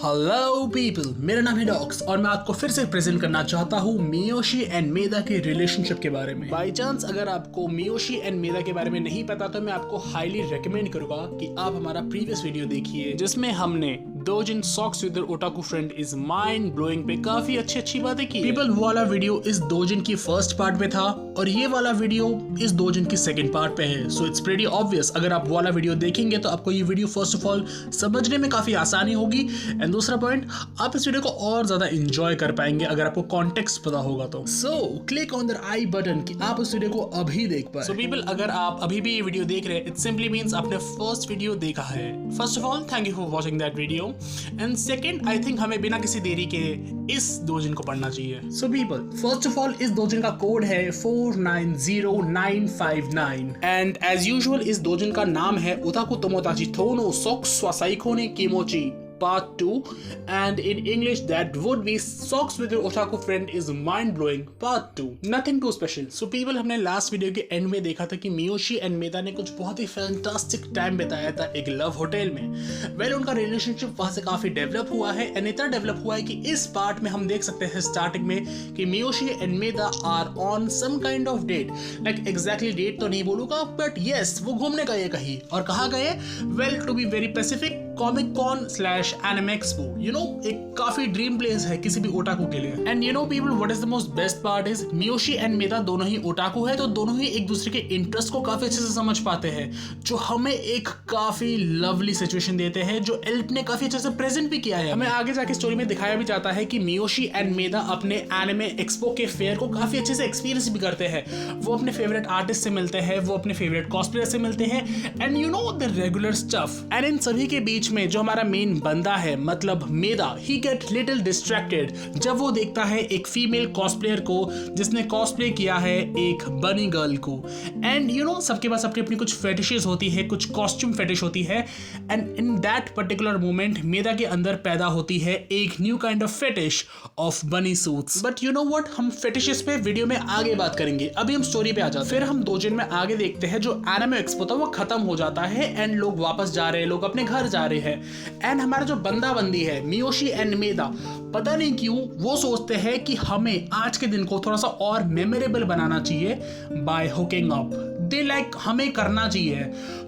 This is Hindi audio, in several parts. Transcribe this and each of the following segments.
हेलो पीपल, मेरा नाम है डॉक्स और मैं आपको फिर से प्रेजेंट करना चाहता हूँ मियोशी एंड मेदा के रिलेशनशिप के बारे में। बाय चांस अगर आपको मियोशी एंड मेदा के बारे में नहीं पता तो मैं आपको हाईली रेकमेंड करूंगा कि आप हमारा प्रीवियस वीडियो देखिए जिसमें हमने doujin sox with otaku friend is mind blowing पे काफी अच्छी बातें की। पीपल, वो वाला वीडियो इस दोजिन की फर्स्ट पार्ट में था और ये वाला वीडियो इस दोजिन की सेकंड पार्ट पे है। सो इट्स प्रीटी ऑब्वियस, अगर आप वो वाला वीडियो देखेंगे तो आपको ये वीडियो फर्स्ट ऑफ ऑल समझने में काफी आसानी होगी एंड दूसरा पॉइंट, आप इस वीडियो को और ज्यादा एंजॉय कर पाएंगे अगर आपको कॉन्टेक्स्ट पता होगा तो। So click on the I button कि आप इस वीडियो को अभी देख पाए। सो पीपल, अगर आप अभी भी ये वीडियो देख रहे हैं, इट सिंपली मींस आपने फर्स्ट वीडियो देखा है। First of all thank you for watching that video and second, I think हमें बिना किसी देरी के इस दोजिन को पढ़ना चाहिए। So people, first of all इस दोजिन का कोड है 490959 एंड एज यूजुअल इस दोजिन का नाम है ओताकू तोमोताची थोनो सॉक्स वा साइको ने किमोची Part 2 and in English that would be Socks with your otaku friend is mind blowing Part 2. Nothing too special. So people, हमने लास्ट वीडियो के एंड में देखा था कि मियोशी एंड मेदा ने कुछ बहुत ही फैंटास्टिक टाइम बिताया था एक लव होटल में। वेल उनका रिलेशनशिप वहां से काफी डेवलप हुआ है एंड इतना डेवलप हुआ है कि इस पार्ट में हम देख सकते हैं स्टार्टिंग में कि Miyoshi and Maeda are on some kind of date. Like exactly date तो नहीं बोलूंगा बट यस, वो घूमने गए कहीं और कहाँ गए? Well to be very specific, comic con / anime expo. You know, एक काफी ड्रीम प्लेस है किसी भी ओटाकू के लिए। And you know people, what is the most best part is Miyoshi and Meda दोनों ही ओटाकू है तो दोनों ही एक दूसरे के इंटरेस्ट को काफी अच्छे से समझ पाते हैं, जो हमें एक काफी लवली सिचुएशन देते हैं जो एल्प ने काफी अच्छे से प्रेजेंट भी किया है। हमें आगे जाके स्टोरी में दिखाया भी जाता है कि मियोशी एंड मेदा अपने एनिमे एक्सपो के फेयर को काफी अच्छे से एक्सपीरियंस भी करते हैं। वो अपने फेवरेट आर्टिस्ट से मिलते हैं, वो अपने फेवरेट कॉस्प्लेयर से मिलते हैं and you know the regular stuff. And in सभी के बीच में जो हमारा मेन बंदा है मतलब मेदा, ही गेट लिटिल डिस्ट्रैक्टेड जब वो देखता है एक फीमेल कॉस्प्लेयर को जिसने कॉस्प्ले किया है एक बनी गर्ल को। एंड यू नो, सबके पास अपनी अपनी कुछ फेटिशेस होती है, कुछ कॉस्ट्यूम फेटिश होती है and in that particular moment Meda के अंदर पैदा होती है एक new kind of fetish of bunny suits. But you know what, हम फेटिशेस पे वीडियो में आगे बात करेंगे, अभी हम स्टोरी पे आ जाते हैं। फिर हम दोजिन में आगे देखते हैं जो एनिमे एक्सपो था वो खत्म हो जाता है एंड लोग वापस जा रहे हैं, लोग अपने घर जा रहे हैं एंड हमारा जो बंदा बंदी है मियोशी एंड मेदा, पता नहीं क्यों वो सोचते हैं कि हमें आज के दिन को थोड़ा सा और मेमोरेबल बनाना चाहिए by hooking up. They like हमें करना चाहिए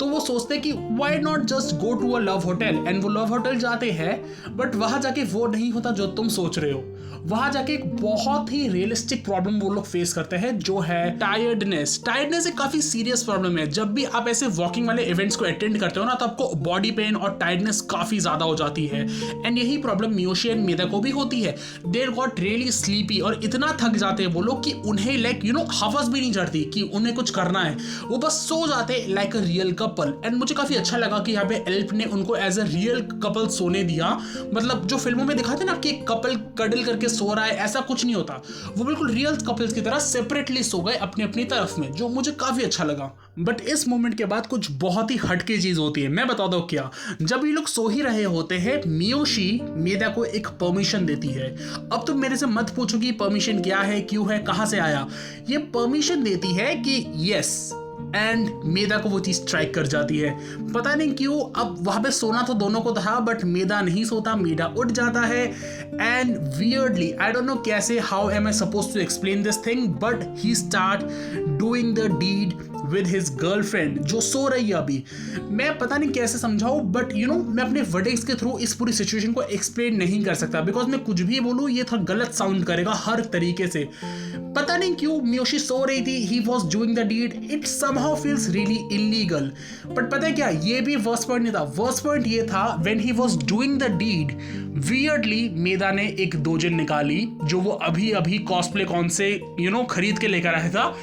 तो वो सोचते हैं कि why not just go to a love hotel and वो लव होटल जाते हैं बट वहां जाके वो नहीं होता जो तुम सोच रहे हो। वहां जाके एक बहुत ही रियलिस्टिक प्रॉब्लम वो लोग फेस करते हैं जो है टायर्डनेस। टायर्डनेस एक काफी सीरियस प्रॉब्लम है। जब भी आप ऐसे वॉकिंग वाले इवेंट्स को अटेंड करते हो ना तो आपको बॉडी पेन और टायर्डनेस काफी ज्यादा हो जाती है एंड यही प्रॉब्लम मियोशी एंड मेदा को भी होती है। दे गॉट रियली स्लीपी और इतना थक जाते हैं वो लोग कि उन्हें लाइक यू नो हवस भी नहीं चढ़ती कि उन्हें कुछ करना है, वो बस सो जाते like a real couple. And मुझे काफी अच्छा लगा कि यहाँ पे एल्प ने उनको एज अ रियल कपल सोने दिया। मतलब जो फिल्मों में दिखाते ना कि कपल कडल करके सो रहा है, ऐसा कुछ नहीं होता, वो बिल्कुल रियल कपल्स की तरह सेपरेटली सो गए अपनी अपनी तरफ में, जो मुझे काफी अच्छा लगा। बट इस मोमेंट के बाद कुछ बहुत ही हटके चीज होती है, मैं बता दूं क्या। जब ये लोग सो ही रहे होते हैं मियोशी मेदा को एक परमिशन देती है। अब तुम मेरे से मत पूछो कि परमिशन क्या है, क्यों है, कहां से आया। ये परमिशन देती है कि यस एंड मेदा को वो चीज स्ट्राइक कर जाती है। पता नहीं क्यों, अब वहां पे सोना तो दोनों को था बट मेदा नहीं सोता, मेदा उठ जाता है and weirdly, I don't know कैसे, how am I suppose to explain this thing, but he start doing the deed with his girlfriend जो सो रही है अभी। मैं पता नहीं कैसे समझाऊं बट यू नो, मैं अपने वर्डिक्स के थ्रू इस पूरी सिचुएशन को एक्सप्लेन नहीं कर सकता बिकॉज मैं कुछ भी बोलूं ये थोड़ा गलत साउंड करेगा हर तरीके से। पता नहीं क्यों मियोशी सो रही थी, he was doing the deed, it somehow feels really illegal. But पता है क्या, ये भी वर्स्ट पॉइंट नहीं था। वर्स्ट पॉइंट ये था when he was doing the deed, weirdly मेदा ने एक दोजिन निकाली जो वो अभी अभी कॉस्प्ले कॉन से यू नो खरीद के लेकर आया था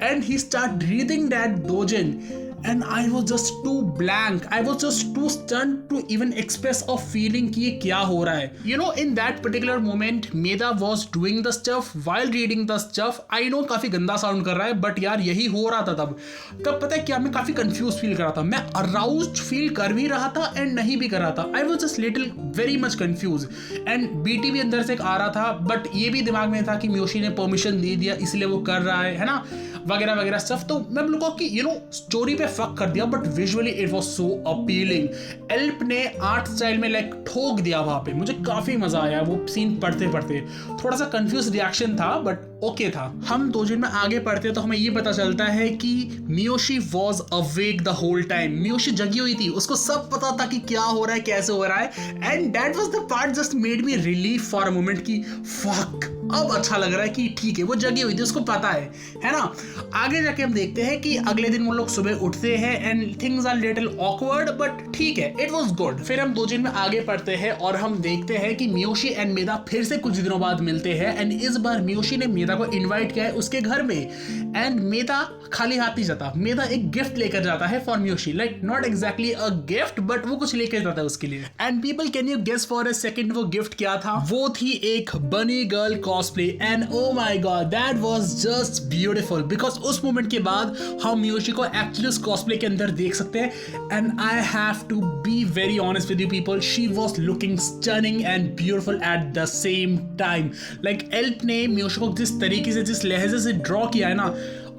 and he started reading that dojin and I was just too blank, I was just too stunned to even express a feeling कि ये क्या हो रहा है। You know, in that particular moment Meda was doing the stuff while reading the stuff. I know काफी गंदा साउंड कर रहा है बट यार यही हो रहा था तब पता है क्या, मैं काफी कंफ्यूज फील कर रहा था, मैं अराउज्ड फील कर भी रहा था एंड नहीं भी कर रहा था। I was just little very much confused and BT भी अंदर से आ रहा था बट ये भी दिमाग में था कि मियोशी ने परमिशन दे दिया इसलिए वो कर रहा है ना, वगैरह वगैरह स्टफ। तो मैं बोलूँगा कि यू नो स्टोरी पे फक कर दिया, but visually it was so appealing. Elp ने आर्ट स्टाइल में लाइक ठोक दिया वहां पे, मुझे काफी मजा आया वो सीन पढ़ते पढ़ते। थोड़ा सा कंफ्यूज रिएक्शन था बट ओके था। हम दोजिन में आगे पढ़ते तो हमें ये पता चलता है कि Miyoshi was awake the whole time. Miyoshi जगी हुई थी, उसको सब पता था कि क्या हो रहा है, कैसे हो रहा है, and that was the part just made me relief for a moment कि फक, अब अच्छा लग रहा है कि ठीक है वो जगी हुई थी, उसको पता है ना। आगे जाके हम देखते हैं कि अगले दिन वो लोग सुबह उठते हैं and things are little awkward, but ठीक है, इट वाज गुड। फिर हम दोजिन में आगे पढ़ते हैं और हम देखते हैं कि मियोशी एंड मेदा फिर से कुछ दिनों बाद मिलते हैं, एंड इस बार मियोशी ने मेदा को इनवाइट किया है उसके घर में, एंड मेदा खाली हाथ नहीं जाता। मेदा एक गिफ्ट लेकर जाता है for Miyoshi, like not exactly a gift but वो कुछ लेकर जाता है उसके लिए। And people, can you guess for a second वो गिफ्ट क्या था? वो थी एक bunny girl cosplay, and oh my god that was just beautiful, because उस मोमेंट के बाद हम मियोशी को एक्चुअली उस कॉस्प्ले के अंदर देख सकते हैं, and I have to be very honest with you people, she was looking stunning and beautiful at the same time. Like Elp ने मियोशी को जिस तरीके से, जिस लहजे से ड्रॉ किया है ना,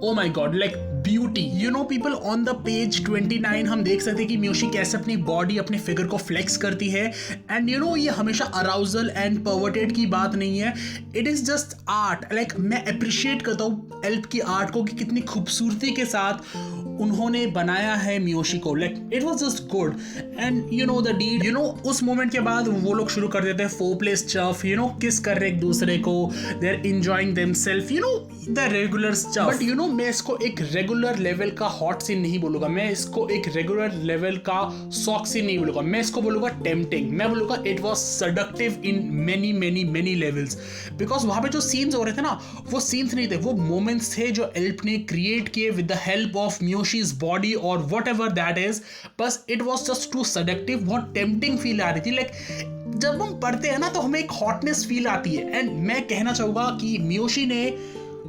oh my god, like beauty, you know people, on the page 29 हम देख सकते हैं कि मियोशी कैसे अपनी बॉडी, अपने फिगर को फ्लेक्स करती है, एंड यू नो ये हमेशा अराउजल एंड परवर्टेड की बात नहीं है, it is just art. Like मैं अप्रिशिएट करता हूँ एल्प की आर्ट को कि कितनी खूबसूरती के साथ उन्होंने बनाया है मियोशी को, like it was just good. And you know the deed, you know उस मोमेंट के बाद वो लोग शुरू कर देते हैं फोरप्ले स्टफ, यू नो किस कर रहे एक दूसरे को, they are enjoying themselves, you know the regular stuff. But you know मैं इसको एक रेगुलर लेवल का हॉट सीन नहीं बोलूंगा, मैं इसको एक रेगुलर लेवल का सॉक सीन नहीं बोलूंगा, मैं इसको बोलूंगा टेम्पटिंग। मैं बोलूंगा it was seductive in many many many levels, because वहां पे जो सीन्स हो रहे थे ना, वो सीन्स नहीं थे, वो मोमेंट्स थे जो एल्प ने क्रिएट किए with the help of Miyoshi's body और whatever that is, बस it was just too seductive, बहुत टेम्पटिंग फील आ रही थी। लाइक जब हम पढ़ते हैं ना तो हमें एक हॉटनेस फील आती है, एंड मैं कहना चाहूंगा कि मियोशी ने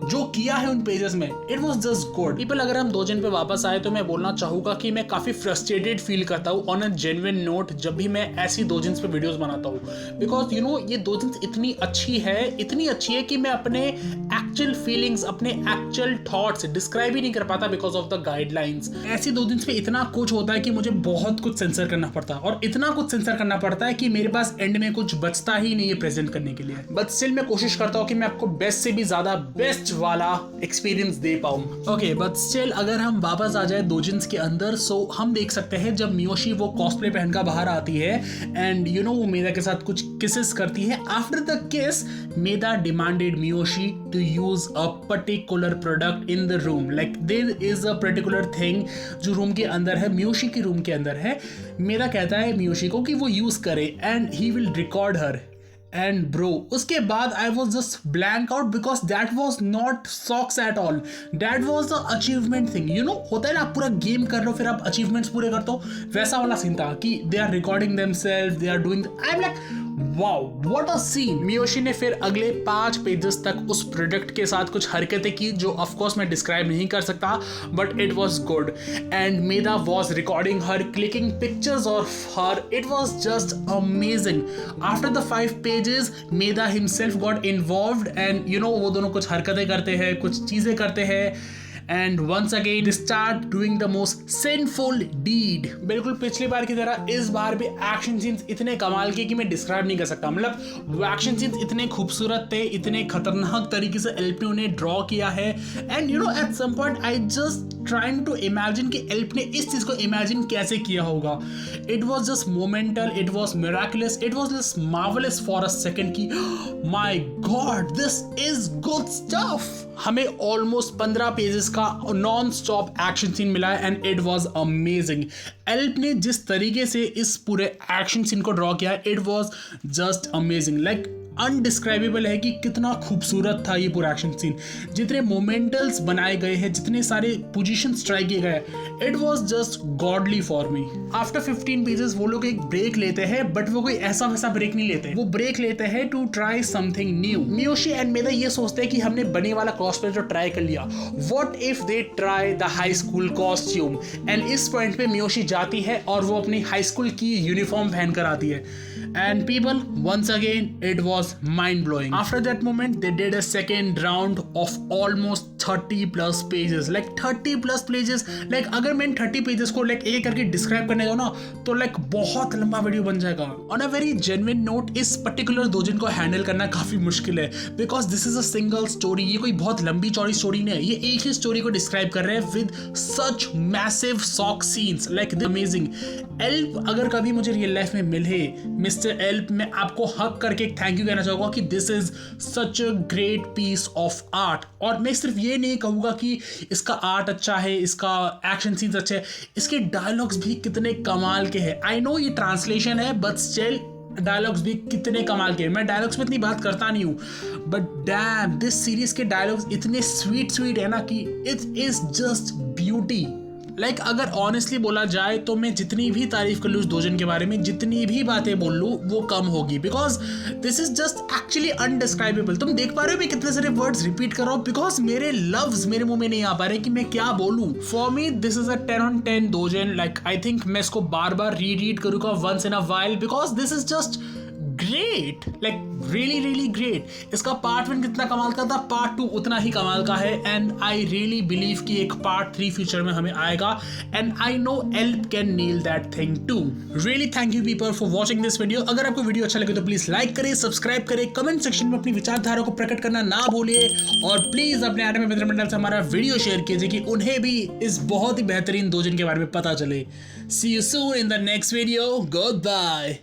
जो किया है उन पेजेस में, it was just good. People, अगर हम दोजिन पे वापस आए तो मैं बोलना चाहूंगा कि मैं काफी फ्रस्ट्रेटेड फील करता हूँ ऑन अ जेन्युइन नोट जब भी मैं ऐसी दोजिन्स पे वीडियोस बनाता हूँ, बिकॉज यू नो ये दोजिन्स इतनी अच्छी है कि मैं अपने एक्चुअल फीलिंग्स, अपने एक्चुअल थॉट्स डिस्क्राइब ही नहीं कर पाता बिकॉज ऑफ द गाइडलाइंस। ऐसी दोजिन्स पे इतना कुछ होता है कि मुझे बहुत कुछ सेंसर करना पड़ता है, और इतना कुछ सेंसर करना पड़ता है कि मेरे पास एंड में कुछ बचता ही नहीं है प्रेजेंट करने के लिए। बट स्टिल मैं कोशिश करता हूँ कि मैं आपको बेस्ट से भी ज्यादा बेस्ट वाला एक्सपीरियंस दे पाऊं। ओके, बट स्टिल अगर हम वापस आ जाए दोजिन्स के अंदर, सो हम देख सकते हैं जब मियोशी वो कॉस्प्ले पहनकर बाहर आती है, एंड यू नो वो मेदा के साथ कुछ किसेस करती है। After the kiss, Meda demanded Miyoshi to use a particular product in the room, like there is a particular thing जो रूम के अंदर है, मियोशी के रूम के अंदर है। मेदा कहता है मियोशी को कि वो यूज करे and he will record her. And bro, उसके बाद I was just blank out because that was not socks at all, that was the achievement thing. You know होता है ना, आप पूरा गेम कर रहे हो फिर आप अचीवमेंट्स पूरे करते हो, वैसा वाला सीन था कि they are recording themselves, they are doing, I am like wow what a scene. Miyoshi ने फिर अगले 5 पेजेस तक उस प्रोडक्ट के साथ कुछ हरकतें की जो ऑफ कोर्स मैं डिस्क्राइब नहीं कर सकता, but it was good. And Meda was recording her, clicking pictures of her, it was just amazing. After the 5 pages Meda himself got involved, and you know वो दोनों कुछ हरकतें करते हैं, कुछ चीजें करते हैं, and once again start doing the most sinful deed. बिल्कुल पिछली बार की तरह इस बार भी एक्शन सीन्स इतने कमाल के कि मैं डिस्क्राइब नहीं कर सकता। मतलब वो एक्शन सीन्स इतने खूबसूरत थे, इतने खतरनाक तरीके से एल्प ने उन्हें ड्रॉ किया है, and you know at some point I just trying to imagine कि एल्प ने इस चीज को इमेजिन कैसे किया होगा। It was just momental, it was miraculous, it was just marvellous for a second की my god this is good stuff. हमें ऑलमोस्ट 15 पेजेस का नॉन स्टॉप एक्शन सीन मिला है, and it was amazing. Elp ने जिस तरीके से इस पूरे एक्शन सीन को ड्रॉ किया है, it was just amazing, like indescribable है कि कितना खूबसूरत था ये पूरा एक्शन सीन। जितने मोमेंटल्स बनाए गए हैं, जितने सारे पोजीशंस ट्राई किए गए, it was just godly for me. After 15 pages वो लोग एक ब्रेक लेते हैं, बट वो कोई ऐसा वैसा ब्रेक नहीं लेते, वो ब्रेक लेते हैं to try something new. Miyoshi and Meda ये सोचते हैं कि हमने बनी वाला कॉस्प्ले जो ट्राई कर लिया, what if they try the high school costume. And इस पॉइंट पे मियोशी जाती है और वो अपनी हाई स्कूल की यूनिफॉर्म पहन कर आती है, and people once again it was mind blowing. After that moment they did a second round of almost 30+ pages, like 30+ pages, like अगर मैं 30 पेजेस को लाइक एक करके डिस्क्राइब करने जाऊँ ना तो लाइक बहुत लंबा वीडियो बन जाएगा। On a very genuine note, इस पर्टिकुलर दोजिन को हैंडल करना काफी मुश्किल है because this is a single storey. ये कोई बहुत लंबी चौड़ी स्टोरी नहीं है, ये एक ही स्टोरी को डिस्क्राइब कर रहे हैं with such massive sock scenes, like the amazing. Elp अगर कभी मुझे रियल लाइफ में मिले, मिस्टर एल्प, मैं आपको हक करके एक थैंक यू कहना चाहूंगा कि this is such a great piece of art. और मैं सिर्फ ये नहीं कहूँगा कि इसका आर्ट अच्छा है, इसका एक्शन सीन्स अच्छे हैं, इसके डायलॉग्स भी कितने कमाल के हैं। आई नो ये ट्रांसलेशन है बट स्टिल डायलॉग्स भी कितने कमाल के हैं। मैं डायलॉग्स में इतनी बात करता नहीं हूँ बट डैम दिस सीरीज के डायलॉग्स इतने स्वीट है ना कि it is just beauty. Like अगर ऑनेस्टली बोला जाए तो मैं जितनी भी तारीफ कर लूँ उस दोजन के बारे में, जितनी भी बातें बोल लूँ वो कम होगी because this is just actually indescribable. तुम देख पा रहे हो मैं कितने सारे वर्ड्स रिपीट कर रहा हूँ बिकॉज मेरे लफ्ज मेरे मुंह में नहीं आ पा रहे कि मैं क्या बोलूँ। For me this is a 10 on 10 doujin. Like I think मैं इसको बार बार रीड करूँगा once in a while because this is just great, like really great. इसका पार्ट 1 कितना कमाल का था, पार्ट 2 उतना ही कमाल का है एंड आई रियली बिलीव कि एक पार्ट 3 फ्यूचर में हमें आएगा and I know Elp can nail that thing too. Really thank you people for watching this video. अगर आपको वीडियो अच्छा लगे तो प्लीज लाइक करें, सब्सक्राइब करें, कमेंट सेक्शन में अपनी विचारधारा को प्रकट करना ना भूलिए और प्लीज अपने एनिमे मित्र मंडल से हमारा वीडियो शेयर कीजिए कि उन्हें भी इस बहुत ही बेहतरीन दोजन के बारे में पता चले। See you soon in the next video, good bye.